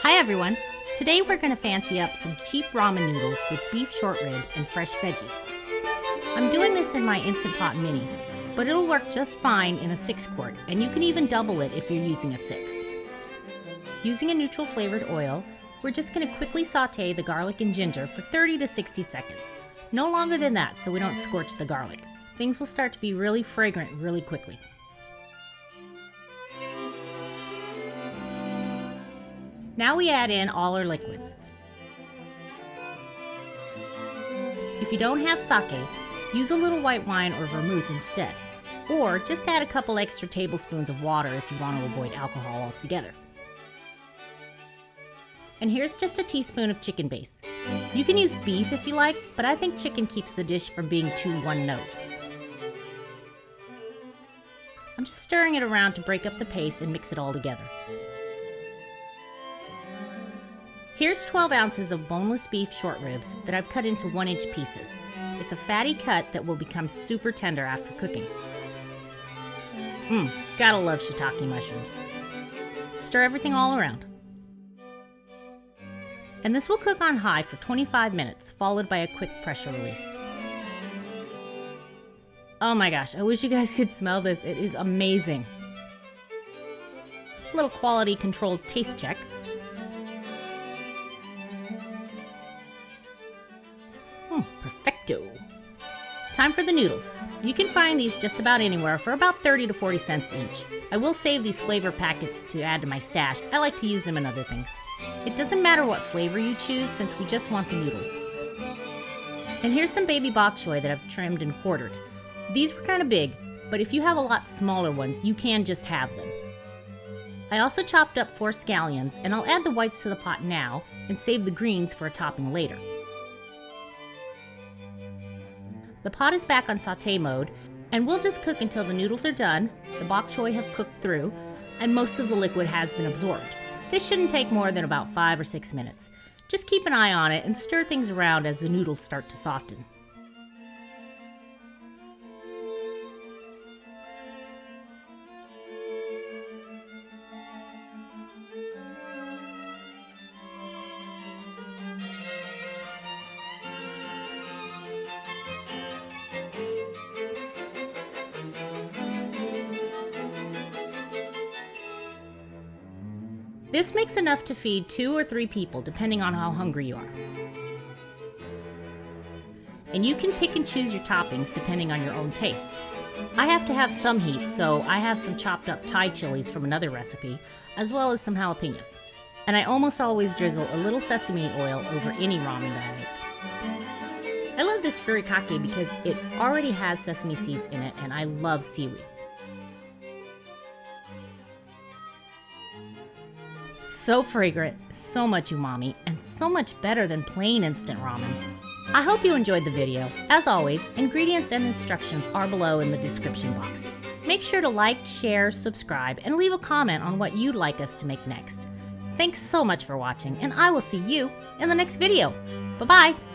Hi everyone! Today we're going to fancy up some cheap ramen noodles with beef short ribs and fresh veggies. I'm doing this in my Instant Pot Mini, but it'll work just fine in a 6-quart, and you can even double it if you're using a 6. Using a neutral flavored oil, we're just going to quickly saute the garlic and ginger for 30 to 60 seconds. No longer than that so we don't scorch the garlic. Things will start to be really fragrant really quickly. Now we add in all our liquids. If you don't have sake, use a little white wine or vermouth instead. Or just add a couple extra tablespoons of water if you want to avoid alcohol altogether. And here's just a teaspoon of chicken base. You can use beef if you like, but I think chicken keeps the dish from being too one-note. I'm just stirring it around to break up the paste and mix it all together. Here's 12 ounces of boneless beef short ribs that I've cut into 1-inch pieces. It's a fatty cut that will become super tender after cooking. Gotta love shiitake mushrooms. Stir everything all around. And this will cook on high for 25 minutes, followed by a quick pressure release. Oh my gosh, I wish you guys could smell this. It is amazing. A little quality controlled taste check. Perfecto. Time for the noodles. You can find these just about anywhere for about 30 to 40 cents each. I will save these flavor packets to add to my stash. I like to use them in other things. It doesn't matter what flavor you choose since we just want the noodles. And here's some baby bok choy that I've trimmed and quartered. These were kind of big, but if you have a lot smaller ones, you can just have them. I also chopped up 4 scallions, and I'll add the whites to the pot now and save the greens for a topping later. The pot is back on sauté mode, and we'll just cook until the noodles are done, the bok choy have cooked through, and most of the liquid has been absorbed. This shouldn't take more than about 5 or 6 minutes. Just keep an eye on it and stir things around as the noodles start to soften. This makes enough to feed 2 or 3 people, depending on how hungry you are. And you can pick and choose your toppings depending on your own taste. I have to have some heat, so I have some chopped up Thai chilies from another recipe, as well as some jalapenos. And I almost always drizzle a little sesame oil over any ramen that I make. I love this furikake because it already has sesame seeds in it, and I love seaweed. So fragrant, so much umami, and so much better than plain instant ramen. I hope you enjoyed the video. As always, ingredients and instructions are below in the description box. Make sure to like, share, subscribe, and leave a comment on what you'd like us to make next. Thanks so much for watching, and I will see you in the next video. Bye-bye!